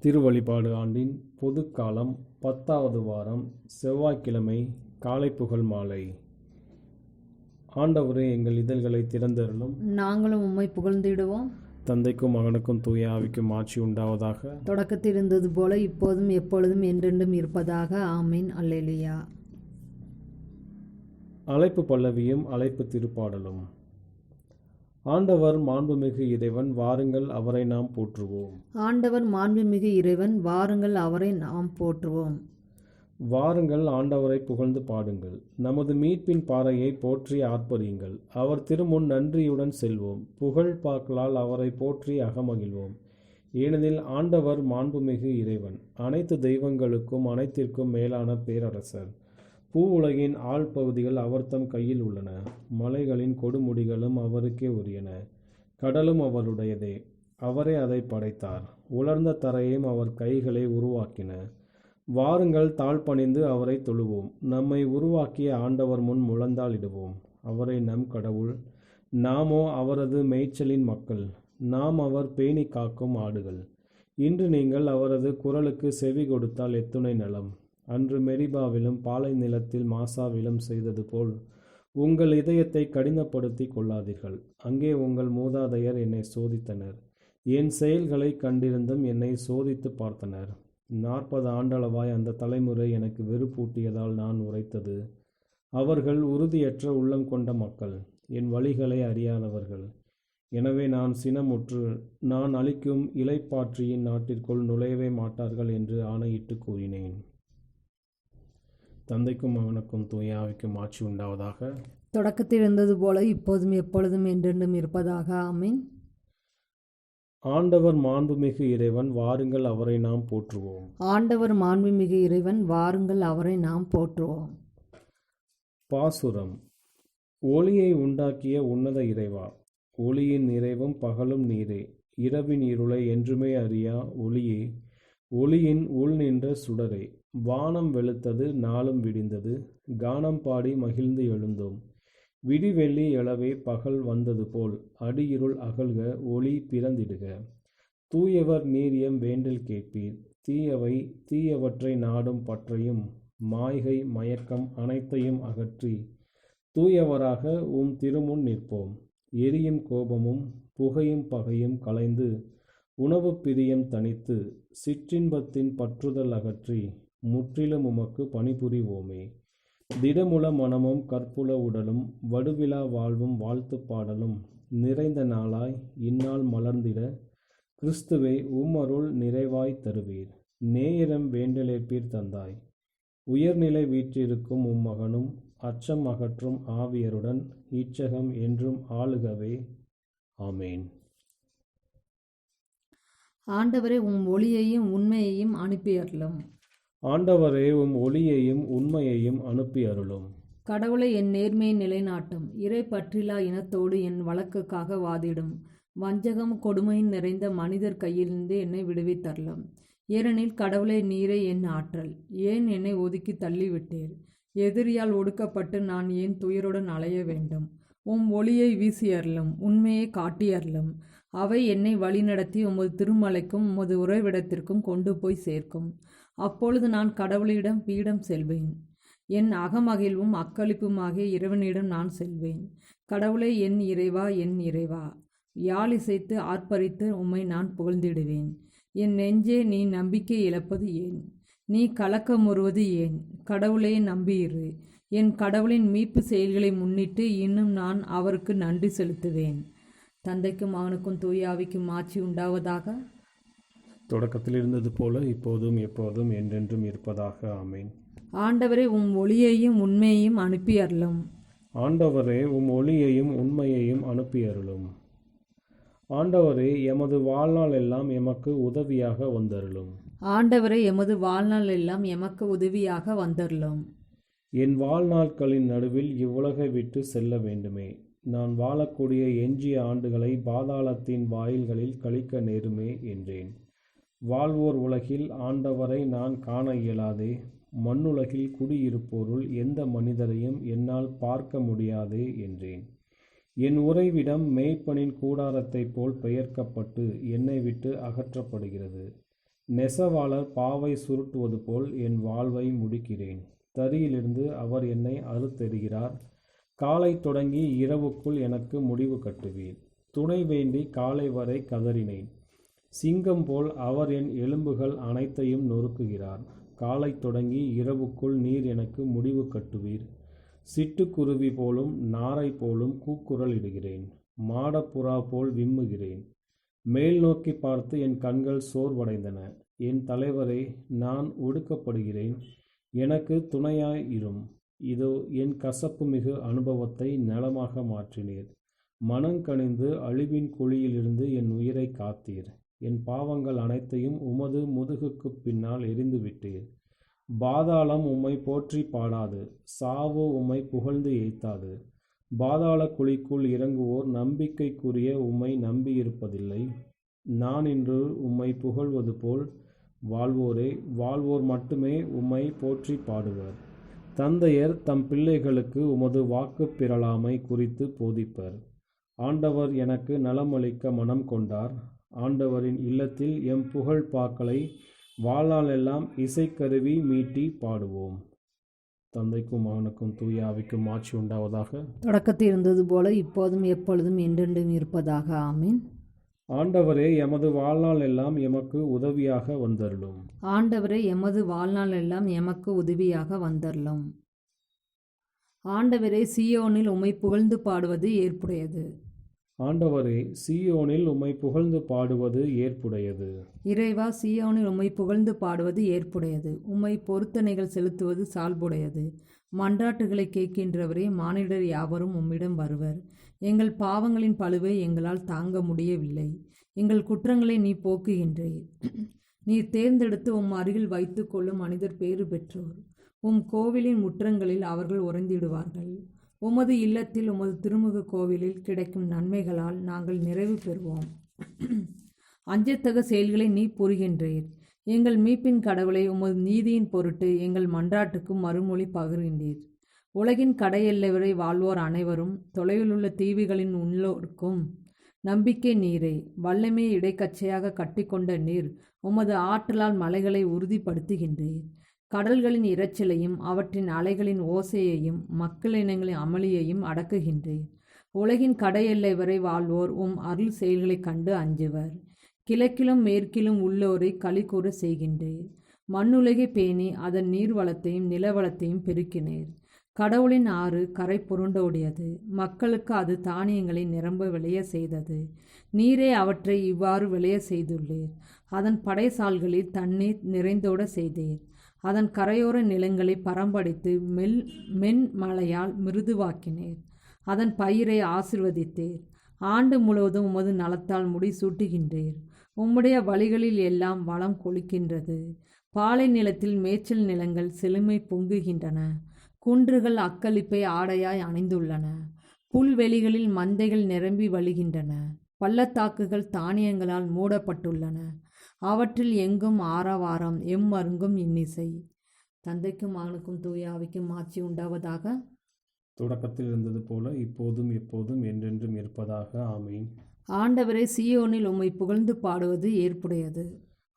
திருவழிபாடு ஆண்டின் பொதுக்காலம் 10வது வாரம் செவ்வாய்க்கிழமை காலை புகழ் மாலை. ஆண்டவரே, எங்கள் இதழ்களை திறந்தருளும், நாங்களும் உம்மை புகழ்ந்திடுவோம். தந்தைக்கும் மகனுக்கும் தூய ஆவிக்கும் ஆட்சி உண்டாவதாக. தொடக்கத்தில் இருந்தது போல இப்போதும் எப்பொழுதும் என்றென்றும் இருப்பதாக. ஆமீன். அல்லேலூயா. அழைப்பு பல்லவியும் அழைப்பு திருப்பாடலும். ஆண்டவர் மாண்புமிகு இறைவன், வாருங்கள் அவரை நாம் போற்றுவோம். ஆண்டவர் மாண்புமிகு இறைவன், வாருங்கள் அவரை நாம் போற்றுவோம். வாருங்கள் ஆண்டவரை புகழ்ந்து பாடுங்கள், நமது மீட்பின் பாறையை போற்றி ஆர்ப்பரியுங்கள். அவர் திருமுன் நன்றியுடன் செல்வோம், புகழ் பாக்களால் அவரை போற்றி அகமகிழ்வோம். ஏனெனில் ஆண்டவர் மாண்புமிகு இறைவன், அனைத்து தெய்வங்களுக்கும் அனைத்திற்கும் மேலான பேரரசர். பூ உலகின் ஆள் பகுதிகள் அவர்தம் கையில் உள்ளன. மலைகளின் கொடுமுடிகளும் அவருக்கே உரியன. கடலும் அவருடையதே, அவரே அதை படைத்தார். உலர்ந்த தரையையும் அவர் கைகளை உருவாக்கின. வாருங்கள் தாழ்பணிந்து அவரை தொழுவோம். நம்மை உருவாக்கிய ஆண்டவர் முன் முழந்தாளிடுவோம். அவரை நம் கடவுள், நாமோ அவரது மேய்ச்சலின் மக்கள். நாம் அவர் பேணி காக்கும் ஆடுகள். இன்று நீங்கள் அவரது குரலுக்கு செவி கொடுத்தால் எத்துணை நலம். அன்று மெரிபாவிலும் பாலை நிலத்தில் மாசாவிலும் செய்தது போல் உங்கள் இதயத்தை கடினப்படுத்தி கொள்ளாதீர்கள். அங்கே உங்கள் மூதாதையர் என்னை சோதித்தனர். என் செயல்களை கண்டிருந்தும் என்னை சோதித்து பார்த்தனர். 40 ஆண்டளவாய் அந்த தலைமுறை எனக்கு வெறுப்பூட்டியதால் நான் உரைத்தது. அவர்கள் உறுதியற்ற உள்ளம் கொண்ட மக்கள், என் வழிகளை அறியாதவர்கள். எனவே நான் சினமுற்று, நான் அளிக்கும் இலைப்பாற்றியின் நாட்டிற்குள் நுழையவே மாட்டார்கள் என்று ஆணையிட்டு கூறினேன். தந்தைக்கும் மகனுக்கும் தூய ஆவிக்கும் ஆட்சி உண்டாவதாக. தொடக்கத்தில் இருந்தது போல இப்போதும் எப்பொழுதும் என்றென்றும் இருப்பதாக. ஆமீன். ஆண்டவர் மாண்புமிகு இறைவன், வாருங்கள் அவரை நாம் போற்றுவோம். ஆண்டவர் மாண்புமிகு இறைவன், வாருங்கள் அவரை நாம் போற்றுவோம். பாசுரம். ஒளியை உண்டாக்கிய உன்னத இறைவா, ஒளியின் நிறைவும் பகலும் நீரே. இரவின் இருளை என்றுமே அறியா ஒளியே, ஒளியின் உள் நின்ற சுடரே. வானம் வெளுத்தது, நாளும் விடிந்தது, கானம் பாடி மகிழ்ந்து எழுந்தோம். விடிவெள்ளி எழவே பகல் வந்தது போல், அடியிருள் அகல்க, ஒளி பிறந்திடுக. தூயவர் நீரியம் வேண்டல் கேட்பீர். தீயவை தீயவற்றை நாடும் பற்றையும் மாய்கை மயக்கம் அனைத்தையும் அகற்றி தூயவராக உம் திருமுன் நிற்போம். எரியும் கோபமும் புகையும் பகையும் களைந்து உணவு பிரியம் தனித்து சிற்றின்பத்தின் பற்றுதல் அகற்றி முற்றிலும் உமக்கு பணிபுரிவோமே. திடமுல மனமும் கற்புல உடலும் வடுவிழா வாழ்வும் வாழ்த்து பாடலும் நிறைந்த நாளாய் இந்நாள் மலர்ந்திட கிறிஸ்துவை உம்மருள் நிறைவாய் தருவீர். நேயரம் வேண்டலேற்பீர் தந்தாய். உயர்நிலை வீற்றிருக்கும் உம்மகனும் அச்சம் அகற்றும் ஆவியருடன் இச்சகம் என்றும் ஆளுகவே. ஆமேன். ஆண்டவரே, உம் ஒளியையும் உண்மையையும் அனுப்பி அருளும். ஆண்டவரே, உம் ஒளியையும் உண்மையையும் அனுப்பி அருளும். கடவுளை என் நேர்மையை நிலைநாட்டும். இறை பற்றிலா இனத்தோடு என் வழக்குக்காக வாதிடும். வஞ்சகம் கொடுமையின் நிறைந்த மனிதர் கையிலிருந்து என்னை விடுவித்தருளும். ஏனெனில் கடவுளை, நீரே என் ஆற்றல். ஏன் என்னை ஒதுக்கி தள்ளிவிட்டீர்? எதிரியால் ஒடுக்கப்பட்டு நான் ஏன் துயருடன் அலைய வேண்டும்? உம் ஒளியை வீசி அருளும், உண்மையை காட்டி அருளும். அவை என்னை வழிநடத்தி உமது திருமலைக்கும் உமது உறைவிடத்திற்கும் கொண்டு போய் சேர்க்கும். அப்பொழுது நான் கடவுளிடம் பீடம் செல்வேன். என் அகமகிழ்வும் அக்களிப்புமாகிய இறைவனிடம் நான் செல்வேன். கடவுளை, என் இறைவா, என் இறைவா, யாழ் இசைத்து ஆர்ப்பரித்து உம்மை நான் புகழ்ந்திடுவேன். என் நெஞ்சே, நீ நம்பிக்கை இழப்பது ஏன்? நீ கலக்கமுறுவது ஏன்? கடவுளை நம்பியிரு. என் கடவுளின் மீட்பு செயல்களை முன்னிட்டு இன்னும் நான் அவருக்கு நன்றி செலுத்துவேன். தந்தைக்கும் மகனுக்கும் தூய ஆவிக்கும் ஆட்சி உண்டாவதாக. தொடக்கத்தில் இருந்தது போல இப்போதும் எப்போதும் என்றென்றும் இருப்பதாக. ஆமேன். ஆண்டவரே, உம் ஒளியையும் உண்மையையும் அனுப்பி அருளும். ஆண்டவரே, உம் ஒளியையும் உண்மையையும் அனுப்பி அருளும். ஆண்டவரே, எமது வாழ்நாள் எல்லாம் எமக்கு உதவியாக வந்தருளும். ஆண்டவரே, எமது வாழ்நாள் எல்லாம் எமக்கு உதவியாக வந்தருளும். என் வாழ்நாட்களின் நடுவில் இவ்வுலகை விட்டு செல்ல வேண்டுமே. நான் வாழக்கூடிய எஞ்சிய ஆண்டுகளை பாதாளத்தின் வாயில்களில் கழிக்க நேருமே என்றேன். வாழ்வோர் உலகில் ஆண்டவரை நான் காண இயலாதே. மண்ணுலகில் குடியிருப்போருள் எந்த மனிதரையும் என்னால் பார்க்க முடியாதே என்றேன். என் உறைவிடம் மேய்ப்பனின் கூடாரத்தைப் போல் பெயர்க்கப்பட்டு என்னை விட்டு அகற்றப்படுகிறது. நெசவாளர் பாவை சுருட்டுவது போல் என் வாழ்வை முடிக்கிறேன். தறியிலிருந்து அவர் என்னை அறுத்தெறிகிறார். காலை தொடங்கி இரவுக்குள் எனக்கு முடிவு கட்டுவீர். துணை வேண்டி காலை வரை கதறினேன். சிங்கம் போல் அவர் என் எலும்புகள் அனைத்தையும் நொறுக்குகிறார். காலை தொடங்கி இரவுக்குள் நீர் எனக்கு முடிவு கட்டுவீர். சிட்டுக்குருவி போலும் நாரை போலும் கூக்குரல் இடுகிறேன். மாடப்புறா போல் விம்முகிறேன். மேல் நோக்கி பார்த்து என் கண்கள் சோர்வடைந்தன. என் தலைவரே, நான் ஒடுக்கப்படுகிறேன். எனக்கு துணையாய் இரும். இதோ என் கசப்பு மிகு அனுபவத்தை நலமாக மாற்றினீர். மனங்கனிந்து அழிவின் குழியிலிருந்து என் உயிரை காத்தீர். என் பாவங்கள் அனைத்தையும் உமது முதுகுக்குப் பின்னால் எறிந்துவிட்டீர். பாதாளம் உம்மை போற்றி பாடாது, சாவு உம்மை புகழ்ந்து ஏய்த்தாது. பாதாள குழிக்குள் இறங்குவோர் நம்பிக்கைக்குரிய உம்மை நம்பியிருப்பதில்லை. நான் இன்று உம்மை புகழ்வது போல் வாழ்வோர் மட்டுமே உம்மை போற்றி பாடுவர். தந்தையர் தம் பிள்ளைகளுக்கு உமது வாக்கு பிறழாமை குறித்து போதிப்பர். ஆண்டவர் எனக்கு நலமளிக்க மனம் கொண்டார். ஆண்டவரின் இல்லத்தில் எம் புகழ் பாக்களை வாழ்நாளெல்லாம் இசைக்கருவி மீட்டி பாடுவோம். தந்தைக்கும் மகனுக்கும் தூய ஆவிக்கும் ஆட்சி உண்டாவதாக. தொடக்கத்தில் இருந்தது போல இப்போதும் எப்பொழுதும் என்றென்றும் இருப்பதாக. ஆமீன். ஆண்டவரே, எமது வாழ்நாள் எல்லாம் எமக்கு உதவியாக வந்தருளும். ஆண்டவரே, எமது வாழ்நாள் எல்லாம் எமக்கு உதவியாக வந்தருளும். ஆண்டவரே, சீயோனில் உம்மை புகழ்ந்து பாடுவது ஏற்புடையது. ஆண்டவரே, சீயோனில் உம்மை புகழ்ந்து பாடுவது ஏற்புடையது. இறைவா, சீயோனில் உம்மை புகழ்ந்து பாடுவது ஏற்புடையது. உம்மை பொருத்தனைகள் செலுத்துவது சால்புடையது. மன்றாட்டுகளை கேட்கின்றவரே, மானிடர் யாவரும் உம்மிடம் வருவர். எங்கள் பாவங்களின் பழுவை எங்களால் தாங்க முடியவில்லை. எங்கள் குற்றங்களை நீ போக்குகின்றீர். நீர் தேர்ந்தெடுத்து உம் அருகில் வைத்து கொள்ளும் மனிதர் பேறு பெற்றோர். உம் கோவிலின் முற்றங்களில் அவர்கள் உறைந்திடுவார்கள். உமது இல்லத்தில் உமது திருமுக கோவிலில் கிடைக்கும் நன்மைகளால் நாங்கள் நிறைவு பெறுவோம். அஞ்சத்தக செயல்களை நீ புரிகின்றீர். எங்கள் மீட்பின் கடவுளை, உமது நீதியின் பொருட்டு எங்கள் மன்றாட்டுக்கு மறுமொழி பகிர்கின்றீர். உலகின் கடையெல்லை வரை வாழ்வோர் அனைவரும், தொலைவிலுள்ள தீவுகளின் உள்ளோருக்கும் நம்பிக்கை நீரே. வல்லமையை இடைக்கச்சையாக கட்டிக்கொண்ட நீர் உமது ஆற்றலால் மலைகளை உறுதிப்படுத்துகின்றீர். கடல்களின் இரைச்சலையும் அவற்றின் அலைகளின் ஓசையையும் மக்களினங்களின் அமளியையும் அடக்குகின்றீர். உலகின் கடையெல்லை வரை வாழ்வோர் உம் அருள் செயல்களைக் கண்டு அஞ்சுவர். கிழக்கிலும் மேற்கிலும் உள்ளோரை களிகூற செய்கின்றீர். மண்ணுலகை பேணி அதன் நீர்வளத்தையும் நிலவளத்தையும் பெருக்கினீர். கடவுளின் ஆறு கரை புரண்டோடியது. மக்களுக்கு அது தானியங்களை நிரம்ப விளைய செய்தது. நீரே அவற்றை இவ்வாறு விளைய செய்துள்ளீர். அதன் படைசால்களில் தண்ணீர் நிறைந்தோட செய்தீர். அதன் கரையோர நிலங்களை பரம்படித்து மென்மழையால் மிருதுவாக்கினீர். அதன் பயிரை ஆசிர்வதித்தீர். ஆண்டு முழுவதும் உமது நலத்தால் முடிசூட்டுகின்றீர். உம்முடைய வழிகளில் எல்லாம் வளம் கொளிக்கின்றது. பாலை நிலத்தில் மேய்ச்சல் நிலங்கள் செழுமை பொங்குகின்றன. குன்றுகள் அக்களிப்பை ஆடையாய் அணிந்துள்ளன. புல்வெளிகளில் மந்தைகள் நிரம்பி வழிகின்றன. பள்ளத்தாக்குகள் தானியங்களால் மூடப்பட்டுள்ளன. அவற்றில் எங்கும் ஆரவாரம், எம்மருங்கும் இன்னிசை. தந்தைக்கும் மகனுக்கும் தூய ஆவிக்கும் ஆட்சி உண்டாவதாக. தொடக்கத்தில் இருந்தது போல இப்போதும் எப்போதும் என்றென்றும் இருப்பதாக. ஆமீன். ஆண்டவரே, சீயோனில் உம்மை புகழ்ந்து பாடுவது ஏற்புடையது.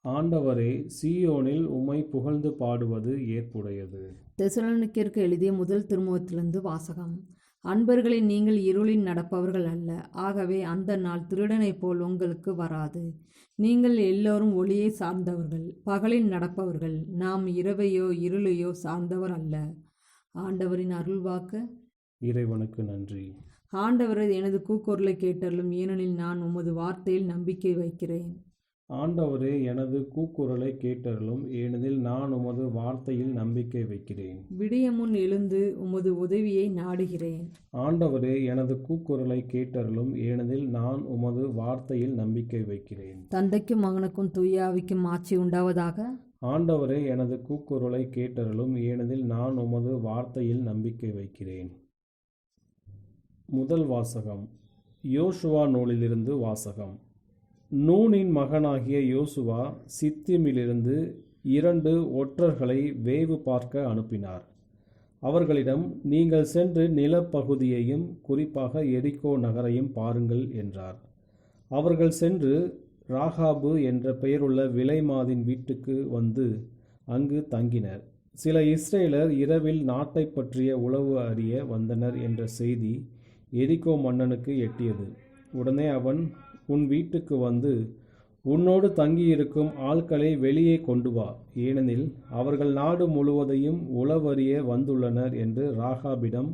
ஆண்டவரே, சீயோனில் உம்மை புகழ்ந்து பாடுவது ஏற்புடையது. தெசலோனிக்கேயருக்கு எழுதிய முதல் திருமுகத்திலிருந்து வாசகம். அன்பர்களே, நீங்கள் இருளில் நடப்பவர்கள் அல்ல. ஆகவே அந்த நாள் திருடனைப் போல் உங்களுக்கு வராது. நீங்கள் எல்லோரும் ஒளியை சார்ந்தவர்கள், பகலில் நடப்பவர்கள். நாம் இரவையோ இருளையோ சார்ந்தவர் அல்ல. ஆண்டவரின் அருள்வாக்கு. இறைவனுக்கு நன்றி. ஆண்டவரே, எனது கூக்குரலை கேட்டருளும், ஏனெனில் நான் உமது வார்த்தையில் நம்பிக்கை வைக்கிறேன். ஆண்டவரே, எனது கூக்குரலை கேட்டருளும், ஏனெனில் நான் உமது வார்த்தையில் நம்பிக்கை வைக்கிறேன். விடியமுன் எழுந்து உமது உதவியை நாடுகிறேன். ஆண்டவரே, எனது கூக்குரலை கேட்டருளும், ஏனெனில் நான் உமது வார்த்தையில் நம்பிக்கை வைக்கிறேன். தந்தைக்கும் மகனுக்கும் தூய ஆவிக்கும் ஆட்சி உண்டாவதாக. ஆண்டவரே, எனது கூக்குரலை கேட்டருளும், ஏனெனில் நான் உமது வார்த்தையில் நம்பிக்கை வைக்கிறேன். முதல் வாசகம். யோசுவா நூலிலிருந்து வாசகம். நூனின் மகனாகிய யோசுவா சித்திமிலிருந்து 2 ஒற்றர்களை வேவு பார்க்க அனுப்பினார். அவர்களிடம், நீங்கள் சென்று நிலப்பகுதியையும் குறிப்பாக எரிகோ நகரையும் பாருங்கள் என்றார். அவர்கள் சென்று ராகாபு என்ற பெயருள்ள விலைமாதின் வீட்டுக்கு வந்து அங்கு தங்கினர். சில இஸ்ரேலர் இரவில் நாட்டை பற்றிய உளவு அறிய வந்தனர் என்ற செய்தி எரிகோ மன்னனுக்கு எட்டியது. உடனே அவன், உன் வீட்டுக்கு வந்து உன்னோடு தங்கியிருக்கும் ஆட்களை வெளியே கொண்டு வா, ஏனெனில் அவர்கள் நாடு முழுவதையும் உளவறிய வந்துள்ளனர் என்று ராகாபிடம்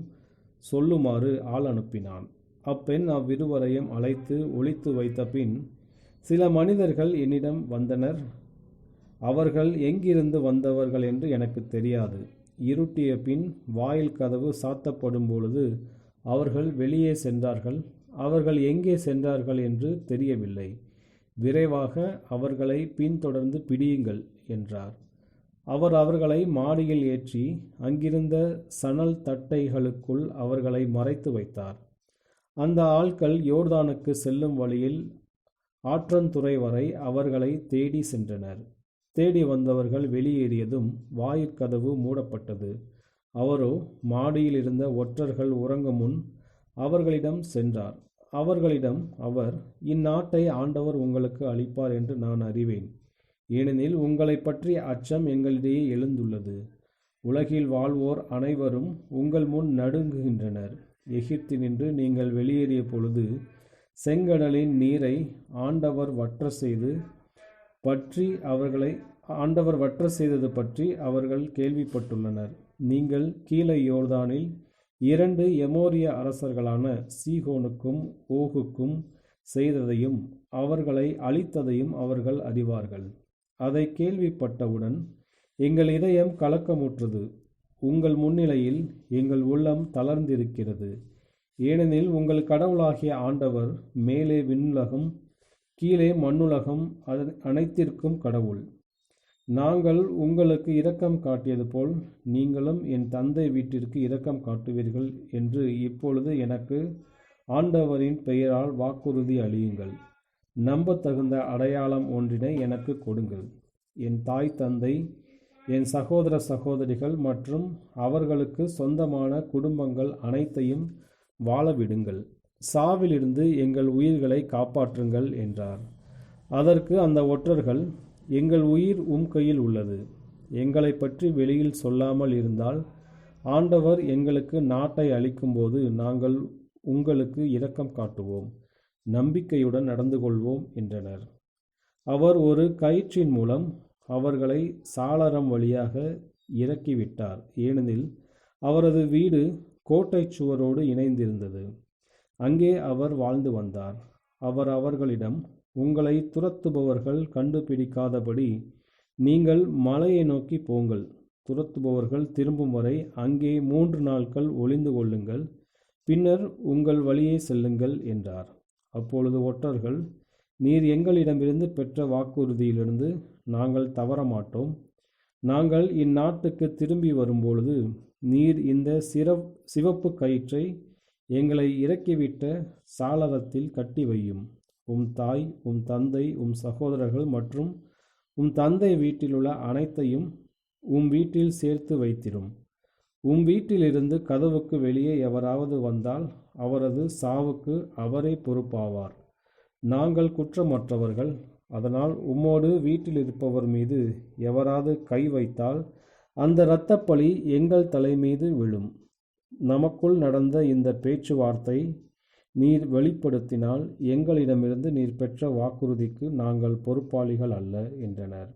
சொல்லுமாறு ஆள் அனுப்பினான். அப்பெண் அவ்விருவரையும் அழைத்து ஒளித்து வைத்த பின், சில மனிதர்கள் என்னிடம் வந்தனர். அவர்கள் எங்கிருந்து வந்தவர்கள் என்று எனக்கு தெரியாது. இருட்டிய பின் வாயில் கதவு சாத்தப்படும் பொழுது அவர்கள் வெளியே சென்றார்கள். அவர்கள் எங்கே சென்றார்கள் என்று தெரியவில்லை. விரைவாக அவர்களை பின்தொடர்ந்து பிடியுங்கள் என்றார். அவர் அவர்களை மாடியில் ஏற்றி அங்கிருந்த சணல் தட்டைகளுக்குள் அவர்களை மறைத்து வைத்தார். அந்த ஆட்கள் யோர்தானுக்கு செல்லும் வழியில் ஆற்றந்துறை வரை அவர்களை தேடி சென்றனர். தேடி வந்தவர்கள் வெளியேறியதும் வாயிற்கதவு மூடப்பட்டது. அவரோ மாடியில் இருந்த ஒற்றர்கள் உறங்கும் முன் அவர்களிடம் சென்றார். அவர்களிடம் அவர், இந்நாட்டை ஆண்டவர் உங்களுக்கு அளிப்பார் என்று நான் அறிவேன். ஏனெனில் உங்களை பற்றிய அச்சம் எங்களிடையே எழுந்துள்ளது. உலகில் வாழ்வோர் அனைவரும் உங்கள் முன் நடுங்குகின்றனர். எகிப்தினின்று நீங்கள் வெளியேறிய பொழுது செங்கடலின் நீரை ஆண்டவர் வற்ற செய்தது பற்றி அவர்கள் கேள்விப்பட்டுள்ளனர். நீங்கள் கீழே யோர்தானில் 2 எமோரிய அரசர்களான சீகோனுக்கும் ஓகுக்கும் செய்ததையும் அவர்களை அழித்ததையும் அவர்கள் அறிவார்கள். அதை கேள்விப்பட்டவுடன் எங்கள் இதயம் கலக்கமுற்றது. உங்கள் முன்னிலையில் எங்கள் உள்ளம் தளர்ந்திருக்கிறது. ஏனெனில் உங்கள் கடவுளாகிய ஆண்டவர் மேலே விண்ணுலகம் கீழே மண்ணுலகம் அனைத்திற்கும் கடவுள். நாங்கள் உங்களுக்கு இரக்கம் காட்டியது போல் நீங்களும் என் தந்தை வீட்டிற்கு இரக்கம் காட்டுவீர்கள் என்று இப்பொழுது எனக்கு ஆண்டவரின் பெயரால் வாக்குறுதி அளியுங்கள். நம்பத்தகுந்த அடையாளம் ஒன்றினை எனக்கு கொடுங்கள். என் தாய் தந்தை, என் சகோதர சகோதரிகள் மற்றும் அவர்களுக்கு சொந்தமான குடும்பங்கள் அனைத்தையும் வாழவிடுங்கள். சாவிலிருந்து எங்கள் உயிர்களை காப்பாற்றுங்கள் என்றார். அதற்கு அந்த ஒற்றர்கள், எங்கள் உயிர் கையில் உள்ளது. எங்களை பற்றி வெளியில் சொல்லாமல் இருந்தால் ஆண்டவர் எங்களுக்கு நாட்டை அளிக்கும்போது நாங்கள் உங்களுக்கு இரக்கம் காட்டுவோம், நம்பிக்கையுடன் நடந்து கொள்வோம் என்றனர். அவர் ஒரு கயிற்றின் மூலம் அவர்களை சாளரம் வழியாக இறக்கிவிட்டார். ஏனெனில் அவரது வீடு கோட்டை சுவரோடு இணைந்திருந்தது. அங்கே அவர் வாழ்ந்து வந்தார். அவர் அவர்களிடம், உங்களை துரத்துபவர்கள் கண்டுபிடிக்காதபடி நீங்கள் மலையை நோக்கி போங்கள். துரத்துபவர்கள் திரும்பும் வரை அங்கே 3 நாட்கள் ஒளிந்து கொள்ளுங்கள். பின்னர் உங்கள் வழியே செல்லுங்கள் என்றார். அப்பொழுது ஒற்றர்கள், நீர் எங்களிடமிருந்து பெற்ற வாக்குறுதியிலிருந்து நாங்கள் தவறமாட்டோம். நாங்கள் இந்நாட்டுக்கு திரும்பி வரும்பொழுது நீர் இந்த சிவப்பு கயிற்றை எங்களை இறக்கிவிட்ட சாளரத்தில் கட்டி வையும். உம் தாய், உம் தந்தை, உம் சகோதரர்கள் மற்றும் உம் தந்தை வீட்டிலுள்ள அனைத்தையும் உம் வீட்டில் சேர்த்து வைத்திரும். உம் வீட்டிலிருந்து கதவுக்கு வெளியே எவராவது வந்தால் அவரது சாவுக்கு அவரே பொறுப்பாவார். நாங்கள் குற்றமற்றவர்கள். அதனால் உம்மோடு வீட்டில் இருப்பவர் மீது எவராது கை வைத்தால் அந்த இரத்தப்பழி எங்கள் தலை மீது விழும். நமக்குள் நடந்த இந்த பேச்சுவார்த்தை நீர் வெளிப்படுத்தினால் எங்களிடமிருந்து நீர் பெற்ற வாக்குறுதிக்கு நாங்கள் பொறுப்பாளிகள் அல்ல என்றனர்.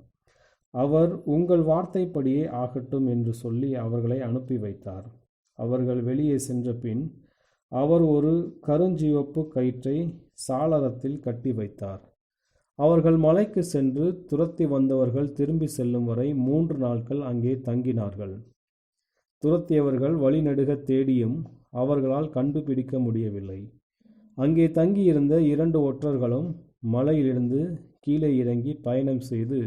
அவர், உங்கள் வார்த்தைப்படியே ஆகட்டும் என்று சொல்லி அவர்களை அனுப்பி வைத்தார். அவர்கள் வெளியே சென்ற பின் அவர் ஒரு கருஞ்சிவப்பு கயிற்றை சாளரத்தில் கட்டி வைத்தார். அவர்கள் மலைக்கு சென்று துரத்தி வந்தவர்கள் திரும்பி செல்லும் வரை 3 நாட்கள் அங்கே தங்கினார்கள். துரத்தியவர்கள் வழிநெடுக தேடியும் அவர்களால் கண்டுபிடிக்க முடியவில்லை. அங்கே தங்கியிருந்த 2 ஒற்றர்களும் மலையிலிருந்து கீழே இறங்கி பயணம் செய்து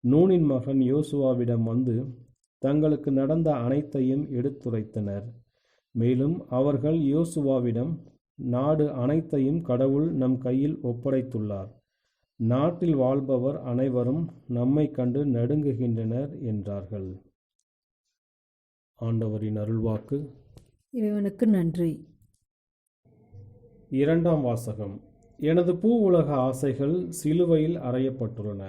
நூனின் மகன் யோசுவாவிடம் வந்து தங்களுக்கு நடந்த அனைத்தையும் எடுத்துரைத்தனர். மேலும் அவர்கள் யோசுவாவிடம், நாடு அனைத்தையும் கடவுள் நம் கையில் ஒப்படைத்துள்ளார். நாட்டில் வாழ்பவர் அனைவரும் நம்மை கண்டு நடுங்குகின்றனர் என்றார்கள். ஆண்டவரின் அருள்வாக்கு. இறைவனுக்கு நன்றி. 2ஆம் வாசகம். எனது பூ உலக ஆசைகள் சிலுவையில் அறையப்பட்டுள்ளன.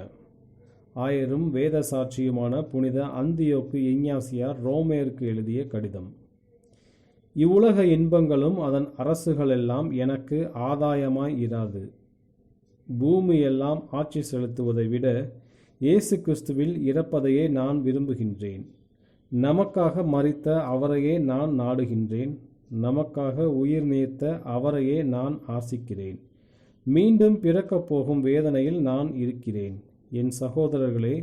ஆயரும் வேத சாட்சியுமான புனித அந்தியோக்கு இஞ்ஞாசியார் ரோமேருக்கு எழுதிய கடிதம். இவ்வுலக இன்பங்களும் அதன் அரசுகளெல்லாம் எனக்கு ஆதாயமாய் இராது. பூமியெல்லாம் ஆட்சி செலுத்துவதை விட இயேசு கிறிஸ்துவில் இறப்பதையே நான் விரும்புகின்றேன். நமக்காக மரித்த அவரையே நான் நாடுகின்றேன். நமக்காக உயிர் நீத்த அவரையே நான் ஆசிக்கிறேன். மீண்டும் பிறக்கப் போகும் வேதனையில் நான் இருக்கிறேன். என் சகோதரர்களே,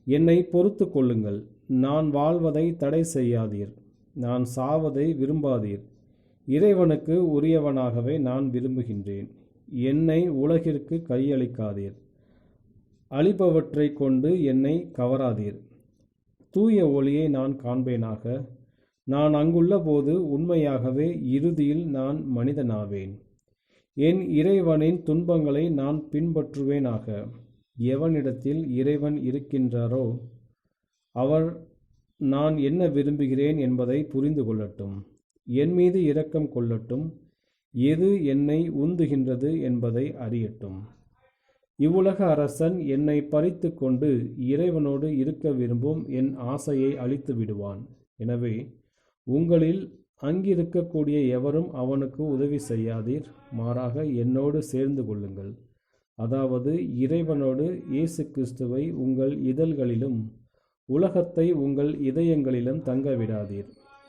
என்னை பொறுத்து கொள்ளுங்கள். நான் வாழ்வதை தடை செய்யாதீர். நான் சாவதை விரும்பாதீர். இறைவனுக்கு உரியவனாகவே நான் விரும்புகின்றேன். என்னை உலகிற்கு கையளிக்காதீர். அழிப்பவற்றை கொண்டு என்னை கவராதீர். தூய ஒளியை நான் காண்பேனாக. நான் அங்குள்ள போது உண்மையாகவே இறுதியில் நான் மனிதனாவேன். என் இறைவனின் துன்பங்களை நான் பின்பற்றுவேனாக. எவனிடத்தில் இறைவன் இருக்கின்றாரோ அவர் நான் என்ன விரும்புகிறேன் என்பதை புரிந்து கொள்ளட்டும். என் மீது இரக்கம் கொள்ளட்டும். எது என்னை உந்துகின்றது என்பதை அறியட்டும். இவ்வுலக அரசன் என்னை பறித்து கொண்டு இறைவனோடு இருக்க விரும்பும் என் ஆசையை அழித்து விடுவான். எனவே உங்களில் அங்கிருக்கக்கூடிய எவரும் அவனுக்கு உதவி செய்யாதீர். மாறாக என்னோடு சேர்ந்து கொள்ளுங்கள். அதாவது இறைவனோடு இயேசு கிறிஸ்துவை உங்கள் இதழ்களிலும் உலகத்தை உங்கள் இதயங்களிலும் தங்க விடாதீர்.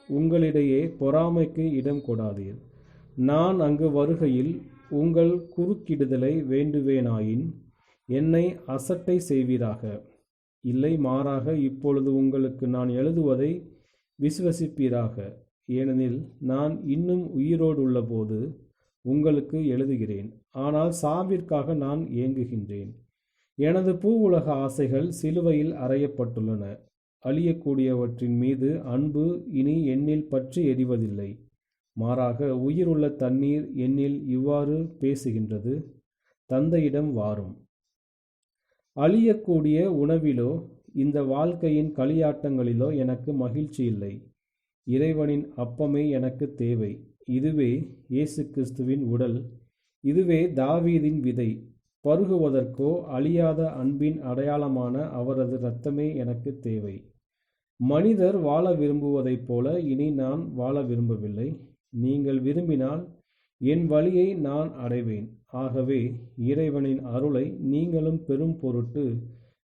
உங்களிடையே பொறாமைக்கு இடம் கொடாதீர். நான் அங்கு வருகையில் உங்கள் குறுக்கிடுதலை வேண்டுவேனாயின் என்னை அசட்டை செய்வீராக. இல்லை, மாறாக இப்பொழுது உங்களுக்கு நான் எழுதுவதை விசுவசிப்பீராக. ஏனெனில் நான் இன்னும் உயிரோடு உள்ளபோது உங்களுக்கு எழுதுகிறேன். ஆனால் சாவிற்காக நான் ஏங்குகின்றேன். எனது பூ உலக ஆசைகள் சிலுவையில் அறையப்பட்டுள்ளன. அழியக்கூடியவற்றின் மீது அன்பு இனி என்னில் பற்றி எரிவதில்லை. மாறாக உயிருள்ள தண்ணீர் என்னில் இவ்வாறு பேசுகின்றது: தந்தையிடம் வாரும். அழியக்கூடிய உணவிலோ இந்த வாழ்க்கையின் களியாட்டங்களிலோ எனக்கு மகிழ்ச்சி இல்லை. இறைவனின் அப்பமே எனக்கு தேவை. இதுவே இயேசு கிறிஸ்துவின் உடல். இதுவே தாவீதின் விதை. பருகுவதற்கோ அழியாத அன்பின் அடையாளமான அவரது இரத்தமே எனக்கு தேவை. மனிதர் வாழ விரும்புவதைப் போல இனி நான் வாழ விரும்பவில்லை. நீங்கள் விரும்பினால் என் வழியை நான் அடைவேன். ஆகவே இறைவனின் அருளை நீங்களும் பெரும் பொருட்டு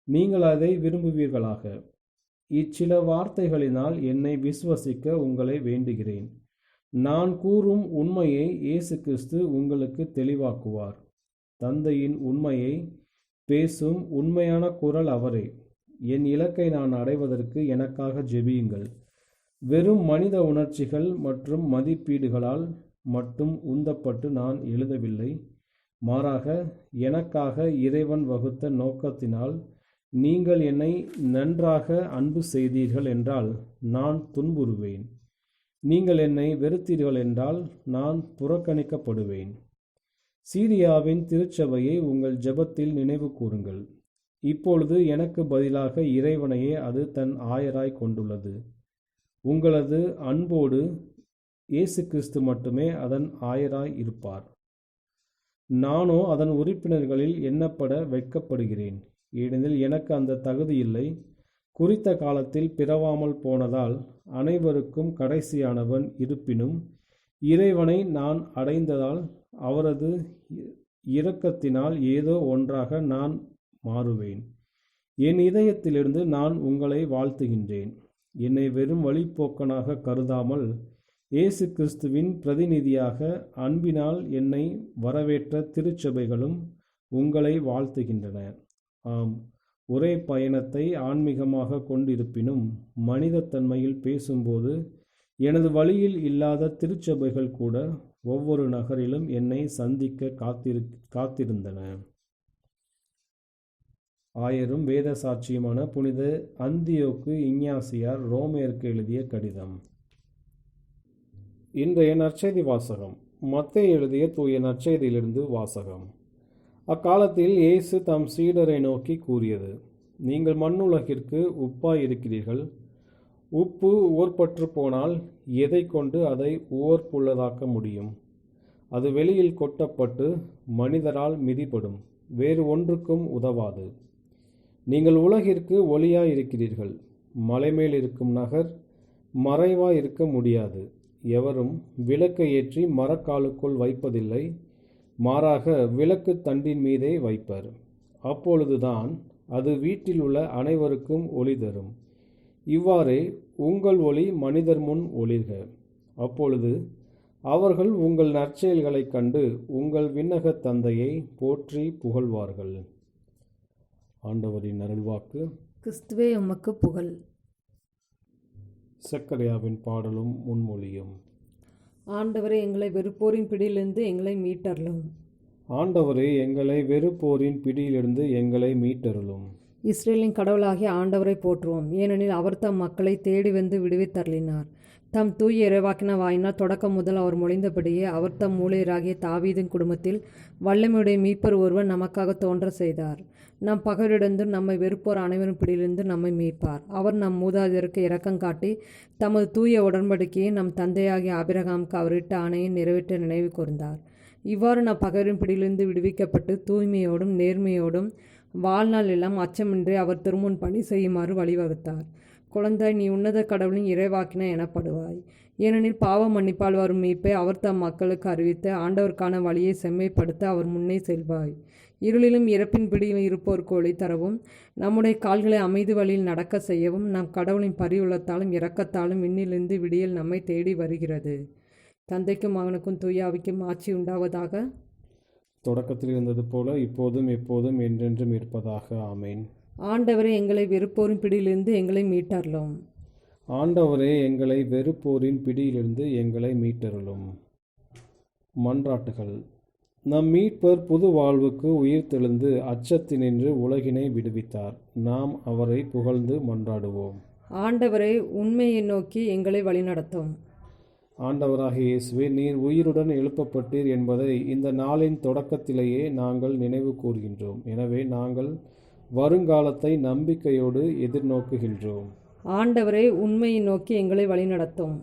நீங்கள் அதை விரும்புவீர்களாக. இச்சில வார்த்தைகளினால் என்னை விசுவசிக்க உங்களை வேண்டுகிறேன். நான் கூறும் உண்மையை இயேசு கிறிஸ்து உங்களுக்கு தெளிவாக்குவார். தந்தையின் உண்மையை பேசும் உண்மையான குரல் அவரே. என் இலக்கை நான் அடைவதற்கு எனக்காக ஜெபியுங்கள். வெறும் மனித உணர்ச்சிகள் மற்றும் மதிப்பீடுகளால் மட்டும் உந்தப்பட்டு நான் எழுதவில்லை. மாறாக எனக்காக இறைவன் வகுத்த நோக்கத்தினால் நீங்கள் என்னை நன்றாக அன்பு செய்தீர்கள் என்றால் நான் துன்புறுவேன். நீங்கள் என்னை வெறுத்தீர்கள் என்றால் நான் புறக்கணிக்கப்படுவேன். சீரியாவின் திருச்சபையை உங்கள் ஜெபத்தில் நினைவு கூறுங்கள். இப்பொழுது எனக்கு பதிலாக இறைவனையே அது தன் ஆயராய் கொண்டுள்ளது. உங்களது அன்போடு இயேசு கிறிஸ்து மட்டுமே அதன் ஆயராய் இருப்பார். நானோ அதன் உறுப்பினர்களில் எண்ணப்பட வெட்கப்படுகிறேன். ஏனெனில் எனக்கு அந்த தகுதி இல்லை. குறித்த காலத்தில் பிறவாமல் போனதால் அனைவருக்கும் கடைசியானவன். இருப்பினும் இறைவனை நான் அடைந்ததால் அவரது இரக்கத்தினால் ஏதோ ஒன்றாக நான் மாறுவேன். என் இதயத்திலிருந்து நான் உங்களை வாழ்த்துகின்றேன். என்னை வெறும் வழிப்போக்கனாக கருதாமல் இயேசு கிறிஸ்துவின் பிரதிநிதியாக அன்பினால் என்னை வரவேற்ற திருச்சபைகளும் உங்களை வாழ்த்துகின்றன. ஆம், ஒரே பயணத்தை ஆன்மீகமாக கொண்டிருப்பினும் மனிதத்தன்மையில் பேசும்போது எனது வழியில் இல்லாத திருச்சபைகள் கூட ஒவ்வொரு நகரிலும் என்னை சந்திக்க காத்திருந்தன. ஆயரும் வேத சாட்சியுமான புனித அந்தியோக்கு இஞ்ஞாசியார் ரோமேருக்கு எழுதிய கடிதம். இன்றைய நற்செய்தி வாசகம். மத்தேயு எழுதிய தூய நற்செய்தியிலிருந்து வாசகம். அக்காலத்தில் இயேசு தம் சீடரை நோக்கி கூறியது: நீங்கள் மண்ணுலகிற்கு உப்பாய் இருக்கிறீர்கள். உப்பு உவர்பற்று போனால் எதை கொண்டு அதை உவர்ப்புள்ளதாக்க முடியும்? அது வெளியில் கொட்டப்பட்டு மனிதரால் மிதிபடும், வேறு ஒன்றுக்கும் உதவாது. நீங்கள் உலகிற்கு ஒளியாயிருக்கிறீர்கள். மலைமேல் இருக்கும் நகர் மறைவாய் இருக்க முடியாது. எவரும் விளக்கை ஏற்றி மரக்காலுக்குள் வைப்பதில்லை, மாறாக விளக்கு தண்டின் மீதே வைப்பர். அப்பொழுதுதான் அது வீட்டில் உள்ள அனைவருக்கும் ஒளி தரும். இவ்வாறே உங்கள் ஒளி மனிதர் முன் ஒளிர்க. அப்பொழுது அவர்கள் உங்கள் நற்செயல்களைக் கண்டு உங்கள் விண்ணகத் தந்தையை போற்றி புகழ்வார்கள். ஆண்டவரின் அருள்வாக்கு. கிறிஸ்துவே உமக்கு புகழ். சக்கரியாவின் பாடலும் முன்மொழியும். ஆண்டவரே, எங்களை வெறுப்போரின் பிடியிலிருந்து எங்களை மீட்டருளும். ஆண்டவரே, எங்களை வெறுப்போரின் பிடியிலிருந்து எங்களை மீட்டருளும். இஸ்ரேலின் கடவுளாகிய ஆண்டவரை போற்றுவோம், ஏனெனில் அவர் தம் மக்களை தேடி வந்து விடுவித்தருளினார். தம் தூய இறைவாக்கின வாயினால் தொடக்கம் முதல் அவர் மொழிந்தபடியே அவர் தம் ஊழியராகிய தாவீதின் குடும்பத்தில் வல்லமையுடைய மீட்பர் ஒருவர் நமக்காக தோன்ற செய்தார். நம் பகைவரிடந்து நம்மை வெறுப்போர் அனைவரும் பிடியிலிருந்து நம்மை மீட்பார். அவர் நம் மூதாதையருக்கு இரக்கம் காட்டி தமது தூய உடன்படிக்கையை நம் தந்தையாகிய ஆபிரகாமுக்கு அவரிட்ட ஆணையை நிறைவேற்ற நினைவு கூர்ந்தார். இவ்வாறு நம் பகைவரின் பிடியிலிருந்து விடுவிக்கப்பட்டு தூய்மையோடும் நேர்மையோடும் வாழ்நாள் எல்லாம் அச்சமின்றி அவர் திருமுன் பணி செய்யுமாறு வழிவகுத்தார். குழந்தாய், நீ உன்னத கடவுளின் இறைவாக்கின எனப்படுவாய், ஏனெனில் பாவ மன்னிப்பால் வரும் மீட்பை அவர் தம் மக்களுக்கு அறிவித்து ஆண்டவருக்கான வழியை செம்மைப்படுத்த அவர் முன்னே செல்வாய். இருளிலும் இறப்பின் பிடியில் இருப்போருக்கு ஒளி தரவும், நம்முடைய கால்களை அமைதி வழியில் நடக்க செய்யவும், நம் கடவுளின் பரிவுள்ளத்தாலும் இரக்கத்தாலும் விண்ணிலிருந்து விடியல் நம்மை தேடி வருகிறது. தந்தைக்கும் மகனுக்கும் தூய ஆவிக்கும் ஆட்சி உண்டாவதாக. தொடக்கத்தில் இருந்தது போல இப்போதும் எப்போதும் என்றென்றும் இருப்பதாக. ஆமேன். ஆண்டவரே, எங்களை வெறுப்போரின் பிடியிலிருந்து எங்களை மீட்டருளும். ஆண்டவரே, எங்களை வெறுப்போரின் பிடியிலிருந்து எங்களை மீட்டருளும். மன்றாட்டுகள். நம் மீட்பர் புது வாழ்வுக்கு உயிர்த்தெழுந்து அச்சத்தினின்று உலகினை விடுவித்தார். நாம் அவரை புகழ்ந்து மன்றாடுவோம். ஆண்டவரே, உண்மையை நோக்கி எங்களை வழிநடத்தும். ஆண்டவராகிய இயேசுவே, நீர் உயிருடன் எழுப்பப்பட்டீர் என்பதை இந்த நாளின் தொடக்கத்திலேயே நாங்கள் நினைவு கூர்கின்றோம். எனவே நாங்கள் வருங்காலத்தை நம்பிக்கையோடு எதிர்நோக்குகின்றோம். ஆண்டவரே, உண்மையை நோக்கி எங்களை வழிநடத்தும்.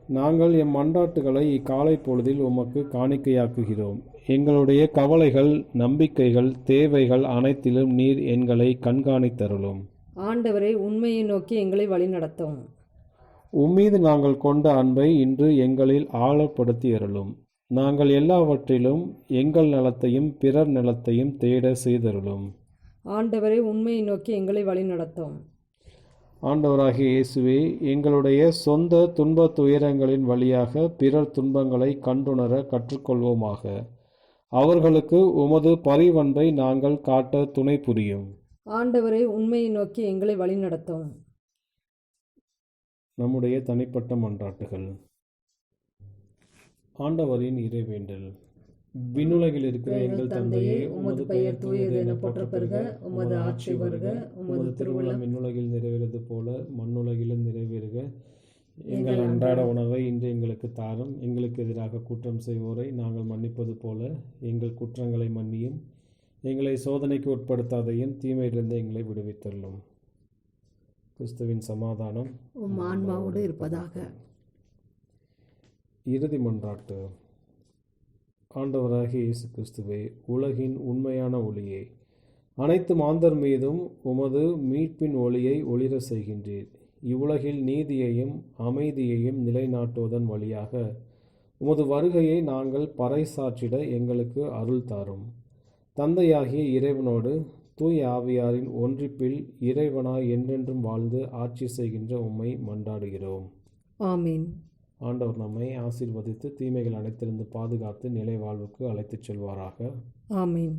நாங்கள் எம் மன்றாட்டுகளை இக்காலை பொழுதில் உமக்கு காணிக்கையாக்குகிறோம். எங்களுடைய கவலைகள், நம்பிக்கைகள், தேவைகள் அனைத்திலும் நீர் எங்களை கண்காணித்தருளும். ஆண்டவரே, உண்மையை நோக்கி எங்களை வழிநடத்தும். உம்மீது நாங்கள் கொண்ட அன்பை இன்று எங்களில் ஆழப்படுத்தி அருளும். நாங்கள் எல்லாவற்றிலும் எங்கள் நலத்தையும் பிறர் நலத்தையும் தேட செய்தருளும். ஆண்டவரே, உண்மையை நோக்கி எங்களை வழிநடத்தும். ஆண்டவராகிய இயேசுவே, எங்களுடைய சொந்த துன்ப துயரங்களின் வழியாக பிறர் துன்பங்களை கண்டுணர கற்றுக்கொள்வோமாக. அவர்களுக்கு உமது பரிவன்பை நாங்கள் காட்ட துணை புரியும். ஆண்டவரே, உண்மையை நோக்கி எங்களை வழிநடத்தும். நம்முடைய தனிப்பட்ட மன்றாட்டுகள். ஆண்டவரின் இறைவேண்டல். விண்ணுலகில் இருக்கிற எங்கள் தந்தையே, உமது பெயர் தூயது என போற்றப் பெறுக. உமது ஆட்சி வருக. உமது திருவுளம் விண்ணுலகில் நிறைவேறுவது போல மண்ணுலகிலும் நிறைவேறுக. எங்கள் அன்றாட உணவை இன்று எங்களுக்கு தாரும். எங்களுக்கு எதிராக குற்றம் செய்வோரை நாங்கள் மன்னிப்பது போல எங்கள் குற்றங்களை மன்னியும். எங்களை சோதனைக்கு உட்படுத்தாதையும் தீமையிலிருந்து எங்களை விடுவித்தருளும். கிறிஸ்துவின் சமாதானம் உம் ஆன்மாவோடு இருப்பதாக. இறுதி மன்றாட்டு. ஆண்டவராகிய இயேசு கிறிஸ்துவே, உலகின் உண்மையான ஒளியே, அனைத்து மாந்தர் மீதும் உமது மீட்பின் ஒளியை ஒளிர செய்கின்றீர். இவ்வுலகில் நீதியையும் அமைதியையும் நிலைநாட்டுவதன் வழியாக உமது வருகையை நாங்கள் பறைசாற்றிட எங்களுக்கு அருள் தாரும். தந்தையாகிய இறைவனோடு தூய ஆவியாரின் ஒன்றிப்பில் இறைவனாய் என்றென்றும் வாழ்ந்து ஆட்சி செய்கின்ற உம்மை மன்றாடுகிறோம். ஆமீன். ஆண்டவர் நம்மை ஆசீர்வதித்து தீமைகள் அனைத்திலிருந்து பாதுகாத்து நிலை வாழ்வுக்கு அழைத்துச் செல்வாராக. ஆமீன்.